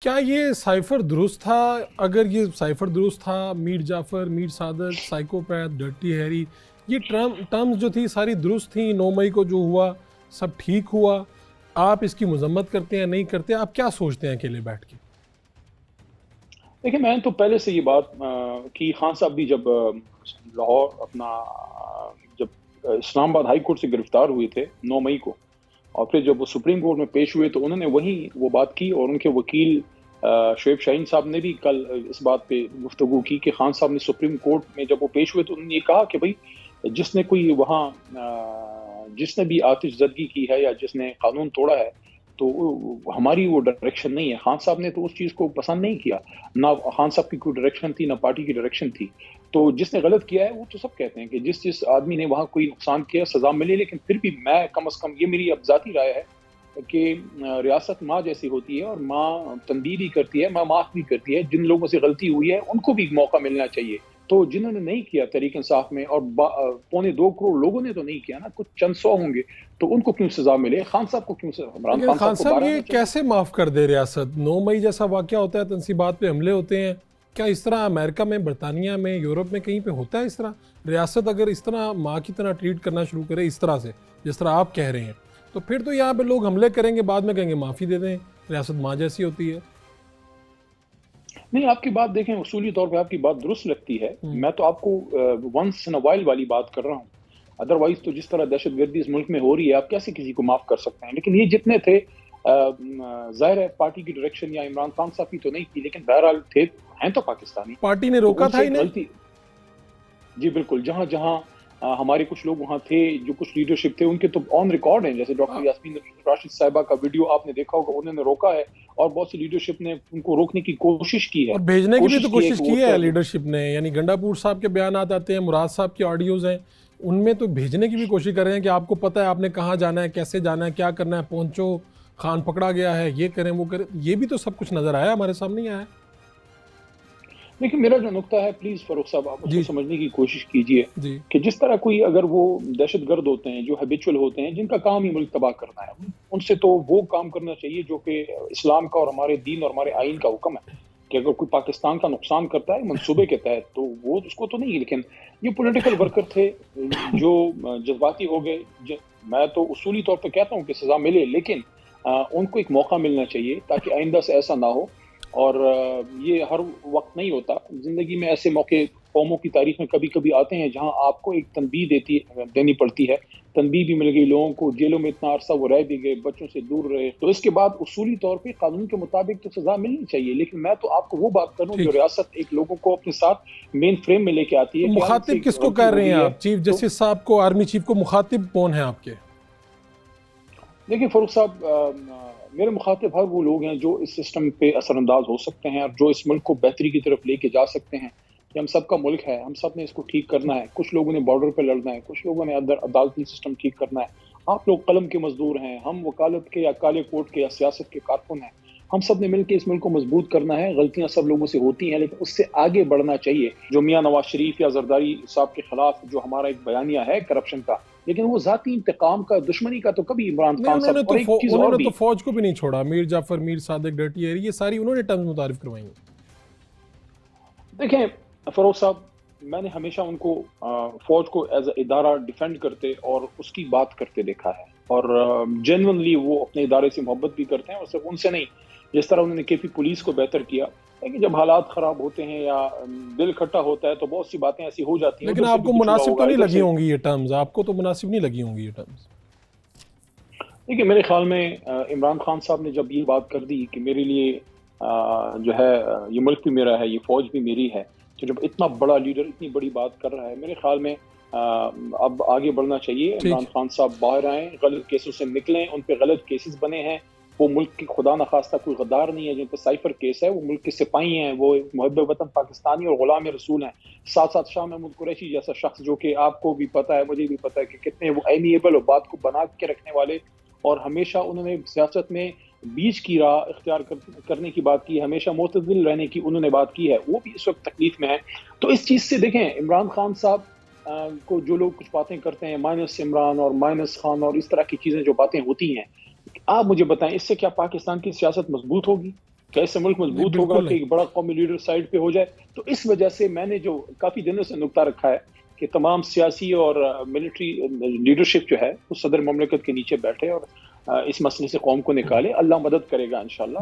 کیا یہ سائفر درست تھا؟ اگر یہ سائفر درست تھا، میر جعفر، میر صادق، سائیکوپیتھ، ڈرٹی ہیری، یہ ٹرمز جو تھی ساری درست تھیں؟ 9 مئی کو جو ہوا سب ٹھیک ہوا؟ آپ اس کی مذمت کرتے ہیں نہیں کرتے؟ آپ کیا سوچتے ہیں اکیلے بیٹھ کے؟ دیکھیں، میں نے تو پہلے سے یہ بات کی، خان صاحب بھی جب لاہور اپنا جب اسلام آباد ہائی کورٹ سے گرفتار ہوئے تھے 9 مئی کو، اور پھر جب وہ سپریم کورٹ میں پیش ہوئے تو انہوں نے وہ بات کی، اور ان کے وکیل شعیب شاہین صاحب نے بھی کل اس بات پہ گفتگو کی کہ خان صاحب نے سپریم کورٹ میں جب وہ پیش ہوئے تو انہوں نے یہ کہا کہ بھائی جس نے کوئی وہاں جس نے بھی آتش زدگی کی ہے یا جس نے قانون توڑا ہے تو ہماری وہ ڈائریکشن نہیں ہے۔ خان صاحب نے تو اس چیز کو پسند نہیں کیا، نہ خان صاحب کی کوئی ڈائریکشن تھی نہ پارٹی کی ڈائریکشن تھی۔ تو جس نے غلط کیا ہے وہ تو سب کہتے ہیں کہ جس آدمی نے وہاں کوئی نقصان کیا سزا ملے، لیکن پھر بھی میں کم از کم، یہ میری اب ذاتی رائے ہے کہ ریاست ماں جیسی ہوتی ہے، اور ماں تنبیہ بھی کرتی ہے، ماں معاف بھی کرتی ہے۔ جن لوگوں سے غلطی ہوئی ہے ان کو بھی موقع ملنا چاہیے۔ تو جنہوں نے نہیں کیا تحریک انصاف میں، اور 2.25 کروڑ لوگوں نے تو نہیں کیا نا، کچھ چند سو ہوں گے، تو ان کو کیوں سزا ملے؟ خان صاحب کو کیوں عمران لیکن خان خان صاحب کو صاحب، باہر یہ آنا چاہیے؟ کیسے معاف کر دے ریاست؟ 9 مئی جیسا واقعہ ہوتا ہے، تنصیبات پہ حملے ہوتے ہیں، کیا اس طرح امریکہ میں، برطانیہ میں، یورپ میں کہیں پہ ہوتا ہے اس طرح؟ ریاست اگر اس طرح ماں کی طرح ٹریٹ کرنا شروع کرے، اس طرح سے جس طرح آپ کہہ رہے ہیں، تو پھر تو یہاں پہ لوگ حملے کریں گے، بعد میں کہیں گے معافی دے دیں، ریاست ماں جیسی ہوتی ہے۔ نہیں، آپ کی بات دیکھیں، اصولی طور پہ آپ کی بات درست لگتی ہے۔ میں تو آپ کو ونس ان وائل والی بات کر رہا ہوں، ادروائز تو جس طرح دہشت گردی اس ملک میں ہو رہی ہے آپ کیسے کسی کو معاف کر سکتے ہیں؟ لیکن یہ جتنے تھے، ظاہر ہے پارٹی کی ڈائریکشن یا عمران خان صاحب کی تو نہیں تھی، لیکن بہرحال تھے، ہیں تو پاکستانی، پارٹی نے تو روکا ان تھا سے انہیں؟ غلطی، جی بالکل، جہاں جہاں ہمارے کچھ لوگ وہاں تھے، جو کچھ لیڈرشپ تھے ان کے تو آن ریکارڈ ہیں، جیسے ڈاکٹر یاسمین راشد صاحبہ کا ویڈیو آپ نے دیکھا ہوگا، انہوں نے روکا ہے، اور بہت سی لیڈرشپ نے ان کو روکنے کی کوشش کی ہے، اور بھیجنے کی بھی تو کہ کوشش وہ کی ہے لیڈرشپ نے، یعنی گنڈا پور صاحب کے بیانات آتے ہیں، مراد صاحب کی آڈیوز ہیں، ان میں تو بھیجنے کی بھی کوشش کر رہے ہیں کہ آپ کو پتہ ہے آپ نے کہاں جانا ہے، کیسے جانا ہے، کیا کرنا ہے، پہنچو، خان پکڑا گیا ہے، یہ کریں وہ کریں، یہ بھی تو سب کچھ نظر آیا، ہمارے سامنے ہی آیا۔ لیکن میرا جو نقطہ ہے، پلیز فاروق صاحب آپ اس کو جی سمجھنے کی کوشش کیجئے جی کہ جس طرح کوئی اگر وہ دہشت گرد ہوتے ہیں جو ہیبیچول ہوتے ہیں، جن کا کام ہی ملک تباہ کرنا ہے، ان سے تو وہ کام کرنا چاہیے جو کہ اسلام کا اور ہمارے دین اور ہمارے آئین کا حکم ہے، کہ اگر کوئی پاکستان کا نقصان کرتا ہے منصوبے کے تحت تو وہ اس کو تو نہیں۔ لیکن یہ پولیٹیکل ورکر تھے جو جذباتی ہو گئے۔ میں تو اصولی طور پہ کہتا ہوں کہ سزا ملے، لیکن ان کو ایک موقع ملنا چاہیے تاکہ آئندہ سے ایسا نہ ہو۔ اور یہ ہر وقت نہیں ہوتا زندگی میں، ایسے موقع قوموں کی تاریخ میں کبھی کبھی آتے ہیں جہاں آپ کو ایک تنبیہ دینی پڑتی ہے۔ تنبیہ بھی مل گئی لوگوں کو، جیلوں میں اتنا عرصہ وہ رہ بھی گئے، بچوں سے دور رہے، تو اس کے بعد اصولی طور پہ قانون کے مطابق تو سزا ملنی چاہیے۔ لیکن میں تو آپ کو وہ بات کروں جو ٹھیک ہے، ریاست ایک لوگوں کو اپنے ساتھ مین فریم میں لے کے آتی تو ہے کہ یار ان سے مخاطب کس کو غلطی کر ہو رہے ہیں گئی ہے۔ آپ؟ چیف تو جسٹس صاحب کو، آرمی چیف کو مخاطب کون ہیں آپ کے؟ دیکھیں فاروق صاحب، میرے مخاطب ہر وہ لوگ ہیں جو اس سسٹم پہ اثر انداز ہو سکتے ہیں، اور جو اس ملک کو بہتری کی طرف لے کے جا سکتے ہیں، کہ ہم سب کا ملک ہے، ہم سب نے اس کو ٹھیک کرنا ہے۔ کچھ لوگوں نے بارڈر پہ لڑنا ہے، کچھ لوگوں نے عدالتی سسٹم ٹھیک کرنا ہے۔ آپ لوگ قلم کے مزدور ہیں، ہم وکالت کے یا کالے کوٹ کے یا سیاست کے کارکن ہیں۔ ہم سب نے مل کے اس ملک کو مضبوط کرنا ہے۔ غلطیاں سب لوگوں سے ہوتی ہیں، لیکن اس سے آگے بڑھنا چاہیے۔ جو میاں نواز شریف یا زرداری صاحب کے خلاف جو ہمارا ایک بیانیہ ہے کرپشن کا، لیکن وہ ذاتی انتقام کا، دشمنی کا تو کبھی عمران نہیں، خان انہوں صاحب۔ نے اور ایک چیز اور تو بھی فوج کو بھی نہیں چھوڑا، میر جعفر، میر صادق، ڈرٹی ہیری، یہ ساری انہوں نے ٹرمز متعارف کروائی ہیں۔ دیکھیں فروز صاحب، میں نے ہمیشہ ان کو فوج کو ایز اے ادارہ ڈیفینڈ کرتے اور اس کی بات کرتے دیکھا ہے، اور جینونلی وہ اپنے ادارے سے محبت بھی کرتے ہیں، اور صرف ان سے نہیں، جس طرح انہوں نے کے پی پولیس کو بہتر کیا۔ لیکن جب حالات خراب ہوتے ہیں یا دل کھٹا ہوتا ہے تو بہت سی باتیں ایسی ہو جاتی ہیں، لیکن ادھر سے آپ بھی کو کچھ ہوا مناسب تو ہوگا، نہیں ادھر لگی سے۔ ہوں گی یہ ٹرمز؟ آپ کو تو مناسب نہیں لگی ہوں گی یہ ٹرمز؟ دیکھیے میرے خیال میں عمران خان صاحب نے جب یہ بات کر دی کہ میرے لیے جو ہے یہ ملک بھی میرا ہے، یہ فوج بھی میری ہے، تو جب اتنا بڑا لیڈر اتنی بڑی بات کر رہا ہے، میرے خیال میں اب آگے بڑھنا چاہیے۔ ٹھیک عمران ہے، خان صاحب باہر آئیں، غلط کیسوں سے نکلیں، ان پہ غلط کیسز بنے ہیں، وہ ملک کے خدا نخواستہ کوئی غدار نہیں ہے جن پہ سائفر کیس ہے، وہ ملک کے سپاہی ہیں، وہ محب وطن پاکستانی اور غلام رسول ہیں۔ ساتھ ساتھ شاہ محمود قریشی جیسا شخص جو کہ آپ کو بھی پتہ ہے، مجھے بھی پتہ ہے کہ کتنے وہ ایمیبل اور بات کو بنا کے رکھنے والے، اور ہمیشہ انہوں نے سیاست میں بیچ کی راہ اختیار کرنے کی بات کی، ہمیشہ معتدل رہنے کی انہوں نے بات کی ہے، وہ بھی اس وقت تکلیف میں ہے۔ تو اس چیز سے دیکھیں عمران خان صاحب کو جو لوگ کچھ باتیں کرتے ہیں، مائنس عمران اور مائنس خان اور اس طرح کی چیزیں جو باتیں ہوتی ہیں، آپ مجھے بتائیں اس سے کیا پاکستان کی سیاست مضبوط ہوگی؟ کیسے ملک مضبوط ہوگا کہ ایک بڑا قومی لیڈر سائڈ پہ ہو جائے. تو اس وجہ سے میں نے جو کافی دنوں سے نکتہ رکھا ہے کہ تمام سیاسی اور ملٹری لیڈرشپ جو ہے وہ صدر مملکت کے نیچے بیٹھے اور اس مسئلے سے قوم کو نکالے. اللہ مدد کرے گا انشاءاللہ.